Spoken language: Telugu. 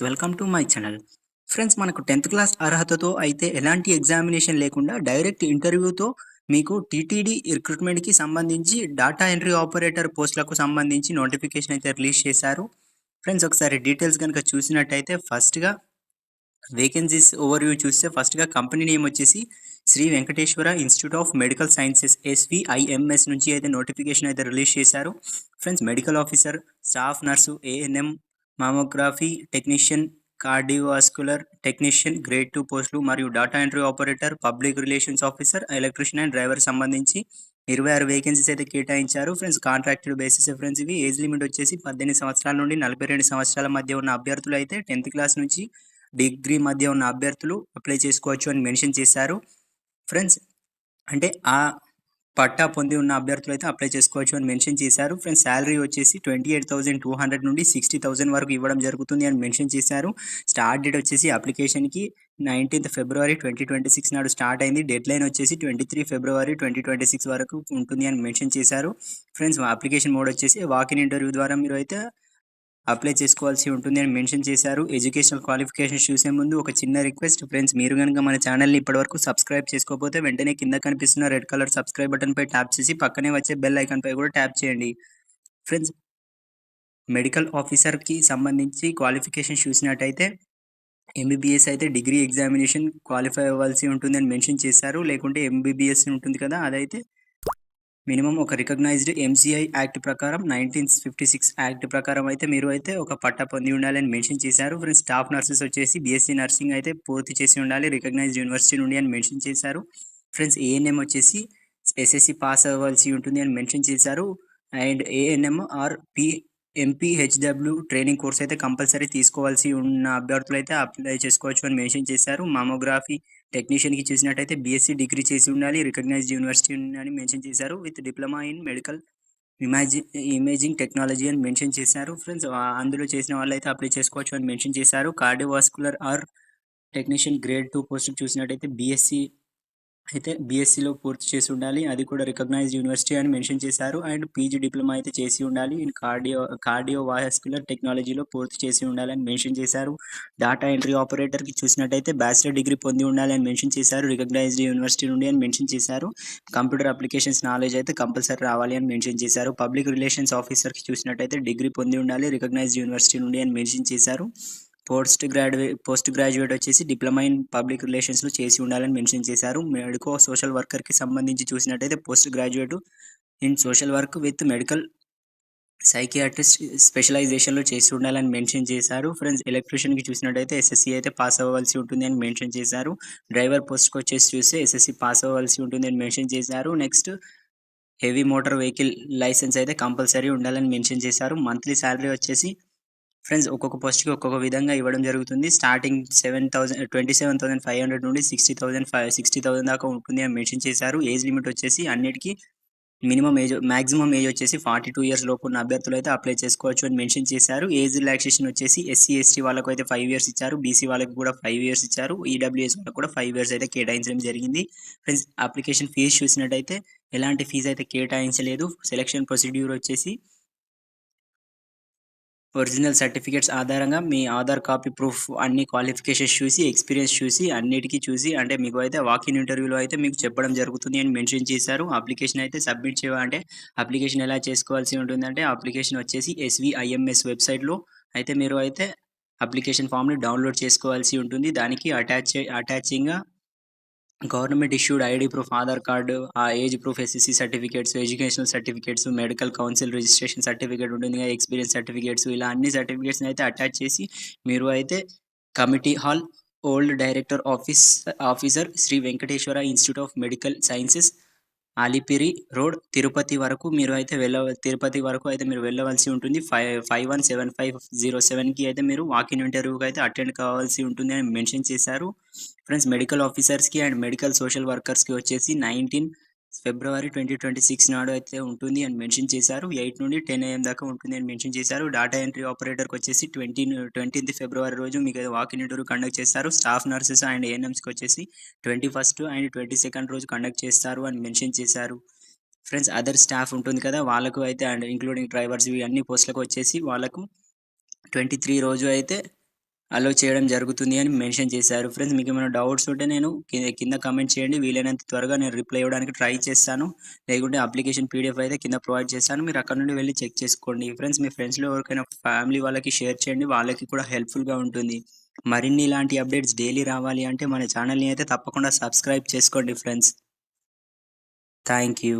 Welcome to my channel. Friends, మనకు 10థ్ క్లాస్ అర్హతతో అయితే ఎలాంటి ఎగ్జామినేషన్ లేకుండా డైరెక్ట్ ఇంటర్వ్యూతో మీకు టీటీడీ రిక్రూట్మెంట్‌కి సంబంధించి డేటా ఎంట్రీ ఆపరేటర్ పోస్టులకు సంబంధించి నోటిఫికేషన్ అయితే రిలీజ్ చేశారు. ఫ్రెండ్స్, ఒకసారి డీటెయిల్స్ గనుక చూసినట్టయితే ఫస్ట్‌గా వేకెన్సీస్ ఓవర్‌వ్యూ చూస్తే ఫస్ట్‌గా కంపెనీ నేమ్ వచ్చేసి Sri Venkateswara institute of medical sciences SVIMS నుంచి అయితే నోటిఫికేషన్ అయితే రిలీజ్ చేశారు. Friends, medical officer, staff nurse, ANM, mammography technician, cardiovascular technician grade 2 పోస్టులు మరియు data entry operator, public relations officer, electrician and driver సంబంధించి 26 వేకెన్సీస్ అయితే కేటాయించారు. ఫ్రెండ్స్, కాంట్రాక్టెడ్ బేసిస్ ఫ్రెండ్స్ ఇవి. ఏజ్ లిమిట్ వచ్చేసి 18 సంవత్సరాల నుండి 42 సంవత్సరాల మధ్య ఉన్న అభ్యర్థులు అయితే 10థ్ క్లాస్ నుంచి డిగ్రీ మధ్య ఉన్న అభ్యర్థులు అప్లై చేసుకోవచ్చు అని మెన్షన్ చేశారు. ఫ్రెండ్స్, అంటే ఆ పట్టా పొంది ఉన్న అభ్యర్థులు అయితే అప్లై చేసుకోవచ్చు అని మెన్షన్ చేశారు. ఫ్రెండ్స్, శాలరీ వచ్చేసి 28,200 నుండి 60,000 వరకు ఇవ్వడం జరుగుతుంది అని మెన్షన్ చేశారు. స్టార్ట్ డేట్ వచ్చేసి అప్లికేషన్‌కి 19థ్ ఫిబ్రవరి 2026 నాడు స్టార్ట్ అయింది. డెడ్‌లైన్ వచ్చేసి 23 ఫిబ్రవరి 2026 వరకు ఉంటుంది అని మెన్షన్ చేశారు. ఫ్రెండ్స్, అప్లికేషన్ మోడ్ వచ్చేసి వాక్ ఇన్ ఇంటర్వ్యూ ద్వారా మీరు అయితే అప్లై చేసుకోవాల్సి ఉంటుంది అని మెన్షన్ చేశారు. ఎడ్యుకేషనల్ క్వాలిఫికేషన్స్ చూసే ముందు ఒక చిన్న రిక్వెస్ట్ ఫ్రెండ్స్, మీరు గనుక మన ఛానల్‌ని ఇప్పటివరకు సబ్స్క్రైబ్ చేసుకోకపోతే వెంటనే కింద కనిపిస్తున్న రెడ్ కలర్ సబ్స్క్రైబ్ బటన్‌పై ట్యాప్ చేసి పక్కనే వచ్చే బెల్ ఐకాన్‌పై కూడా ట్యాప్ చేయండి. ఫ్రెండ్స్, మెడికల్ ఆఫీసర్‌కి సంబంధించి క్వాలిఫికేషన్ చూసినట్టయితే ఎంబీబీఎస్ అయితే డిగ్రీ ఎగ్జామినేషన్ క్వాలిఫై అవ్వాల్సి ఉంటుంది అని మెన్షన్ చేశారు. లేకుంటే ఎంబీబీఎస్ ఉంటుంది కదా, అదైతే మినిమమ్ ఒక రికగ్నైజ్డ్ ఎంసీఐ యాక్ట్ ప్రకారం 1956 యాక్ట్ ప్రకారం అయితే మీరు అయితే ఒక పట్టా పొంది ఉండాలని మెన్షన్ చేశారు. ఫ్రెండ్స్, స్టాఫ్ నర్సెస్ వచ్చేసి బీఎస్సీ నర్సింగ్ అయితే పూర్తి చేసి ఉండాలి రికగ్నైజ్డ్ యూనివర్సిటీ నుండి అని మెన్షన్ చేశారు. ఫ్రెండ్స్, ఏఎన్ఎం వచ్చేసి ఎస్ఎస్సి పాస్ అవ్వాల్సి ఉంటుంది అని మెన్షన్ చేశారు. And ANM or MPHW training course అయితే కంపల్సరీ తీసుకోవాల్సి ఉన్న అభ్యర్థులు అయితే అప్లై చేసుకోవచ్చు అని మెన్షన్ చేశారు. మామోగ్రఫీ టెక్నీషియన్‌కి చూసినట్టయితే బీఎస్సీ డిగ్రీ చేసి ఉండాలి రికగ్నైజ్డ్ యూనివర్సిటీ అని మెన్షన్ చేశారు. విత్ డిప్లొమా ఇన్ మెడికల్ ఇమాజి ఇమేజింగ్ టెక్నాలజీ అని మెన్షన్ చేశారు. ఫ్రెండ్స్, అందులో చేసిన వాళ్ళైతే అప్లై చేసుకోవచ్చు అని మెన్షన్ చేశారు. కార్డియోవాస్కులర్ ఆర్ టెక్నీషియన్ గ్రేడ్ 2 పోస్టులు చూసినట్టయితే బీఎస్సీ అయితే బీఎస్సీలో పూర్తి చేసి ఉండాలి. అది కూడా రికగ్నైజ్డ్ యూనివర్సిటీ అని మెన్షన్ చేశారు. అండ్ పీజీ డిప్లొమా అయితే చేసి ఉండాలి. ఇన్ కార్డియోవాస్కులర్ టెక్నాలజీలో పూర్తి చేసి ఉండాలని మెన్షన్ చేశారు. డేటా ఎంట్రీ ఆపరేటర్‌కి చూసినట్టయితే బ్యాచిలర్ డిగ్రీ పొంది ఉండాలి అని మెన్షన్ చేశారు. రికగ్నైజ్డ్ యూనివర్సిటీ నుండి అని మెన్షన్ చేశారు. కంప్యూటర్ అప్లికేషన్స్ నాలెడ్జ్ అయితే కంపల్సరీ రావాలి అని మెన్షన్ చేశారు. పబ్లిక్ రిలేషన్స్ ఆఫీసర్‌కి చూసినట్టయితే డిగ్రీ పొంది ఉండాలి రికగ్నైజ్డ్ యూనివర్సిటీ నుండి అని మెన్షన్ చేశారు. పోస్ట్ గ్రాడ్యుయేట్ వచ్చేసి డిప్లొమా ఇన్ పబ్లిక్ రిలేషన్స్‌లో చేసి ఉండాలని మెన్షన్ చేశారు. మెడికో సోషల్ వర్కర్‌కి సంబంధించి చూసినట్టయితే post graduate in social work with medical psychiatrist స్పెషలైజేషన్‌లో చేసి ఉండాలని మెన్షన్ చేశారు. ఫ్రెండ్స్, ఎలక్ట్రీషియన్‌కి చూసినట్టయితే ఎస్ఎస్సీ అయితే పాస్ అవ్వాల్సి ఉంటుంది అని మెన్షన్ చేశారు. డ్రైవర్ పోస్ట్‌కి వచ్చేసి చూస్తే ఎస్ఎస్సీ పాస్ అవ్వాల్సి ఉంటుంది అని మెన్షన్ చేశారు. Next, heavy motor vehicle licence అయితే కంపల్సరీ ఉండాలని మెన్షన్ చేశారు. మంత్లీ సాలరీ వచ్చేసి ఫ్రెండ్స్, ఒక్కొక్క పోస్ట్‌కి ఒక్కొక్క విధంగా ఇవ్వడం జరుగుతుంది. స్టార్టింగ్ 27,500 నుండి 60,000 దాకా ఉంటుంది అని మెన్షన్ చేశారు. ఏజ్ లిమిట్ వచ్చేసి అన్నిటికి మాక్సిమం ఏజ్ వచ్చేసి 42 ఇయర్స్ లోపు ఉన్న అభ్యర్థులు అయితే అప్లై చేసుకోవచ్చు అని మెన్షన్ చేశారు. ఏజ్ రిలాక్సేషన్ వచ్చేసి ఎస్సీ, ఎస్టీ వాళ్ళకు అయితే 5 ఇయర్స్ ఇచ్చారు. బీసీ వాళ్ళకి కూడా 5 ఇయర్స్ ఇచ్చారు. ఈడబ్ల్యూఎస్ వాళ్ళకి కూడా 5 ఇయర్స్ అయితే కేటాయించడం జరిగింది. ఫ్రెండ్స్, అప్లికేషన్ ఫీజు చూసినట్టయితే ఎలాంటి ఫీజు అయితే కేటాయించలేదు. సెలక్షన్ ప్రొసీడ్యూర్ వచ్చేసి ఒరిజినల్ సర్టిఫికేట్స్ ఆధారంగా మీ ఆధార్ కాపీ ప్రూఫ్ అన్ని క్వాలిఫికేషన్స్ చూసి, ఎక్స్‌పీరియన్స్ చూసి, అన్నిటికి చూసి అంటే మీకు అయితే వాక్ ఇన్ ఇంటర్వ్యూలో అయితే మీకు చెప్పడం జరుగుతుంది అని మెన్షన్ చేశారు. అప్లికేషన్ అయితే సబ్మిట్ అంటే అప్లికేషన్ ఎలా చేసుకోవాల్సి ఉంటుందంటే అప్లికేషన్ వచ్చేసి ఎస్‌విఐఎంఎస్ వెబ్‌సైట్‌లో అయితే మీరు అయితే అప్లికేషన్ ఫామ్‌ని డౌన్‌లోడ్ చేసుకోవాల్సి ఉంటుంది. దానికి అటాచింగ్‌గా government issued ID proof, Aadhaar card, age proof, SSC certificates, educational certificates, medical council registration certificate ఉంటుంది కదా, ఎక్స్‌పీరియన్స్ సర్టిఫికేట్స్, ఇలా అన్ని సర్టిఫికేట్స్‌ని అయితే అటాచ్ చేసి మీరు అయితే committee hall, old director officer Shri Venkateswara institute of medical sciences, Alipiri road, Tirupati వరకు అయితే మీరు వెళ్ళవలసి ఉంటుంది. 517507కి అయితే మీరు వాక్ ఇన్ ఇంటర్వ్యూకి అయితే అటెండ్ కావాల్సి ఉంటుంది అని మెన్షన్ చేశారు. ఫ్రెండ్స్, మెడికల్ ఆఫీసర్స్‌కి అండ్ మెడికల్ సోషల్ వర్కర్స్‌కి వచ్చేసి 19 ఫిబ్రవరి 2026 నాడు అయితే ఉంటుంది అని మెన్షన్ చేశారు. 8 నుండి 10 AM దాకా ఉంటుంది అని మెన్షన్ చేశారు. డేటా ఎంట్రీ ఆపరేటర్‌కి వచ్చేసి 20థ్ ఫిబ్రవరి రోజు మీకు వాక్ ఇన్ ఇంటర్వ్యూ కండక్ట్ చేస్తారు. స్టాఫ్ నర్సెస్ అండ్ ఏఎన్ఎంస్‌కి వచ్చేసి 21st అండ్ 22nd రోజు కండక్ట్ చేస్తారు అని మెన్షన్ చేశారు. ఫ్రెండ్స్, అదర్ స్టాఫ్ ఉంటుంది కదా, వాళ్ళకు అయితే అండ్ ఇంక్లూడింగ్ డ్రైవర్స్ ఇవి అన్ని పోస్టులకు వచ్చేసి వాళ్ళకు 23 రోజు అయితే అలో చేయడం జరుగుతుంది అని మెన్షన్ చేశారు. ఫ్రెండ్స్ మీకేమైనా డౌట్స్ ఉంటే నేను కింద కామెంట్ చేయండి. వీలైనంత త్వరగా నేను రిప్లై ఇవ్వడానికి ట్రై చేస్తాను. లేకుంటే అప్లికేషన్ పీడిఎఫ్ అయితే కింద ప్రొవైడ్ చేశాను. మీరు అక్కడ నుండి వెళ్లి చెక్ చేసుకోండి. ఫ్రెండ్స్ మీ ఫ్రెండ్స్‌లో ఎవరికైనా ఫ్యామిలీ వాళ్ళకి షేర్ చేయండి. వాళ్ళకి కూడా హెల్ప్‌ఫుల్‌గా ఉంటుంది. మరిన్ని ఇలాంటి అప్డేట్స్ డైలీ రావాలి అంటే మన ఛానెల్‌ని అయితే తప్పకుండా సబ్స్క్రైబ్ చేసుకోండి ఫ్రెండ్స్. Thank you.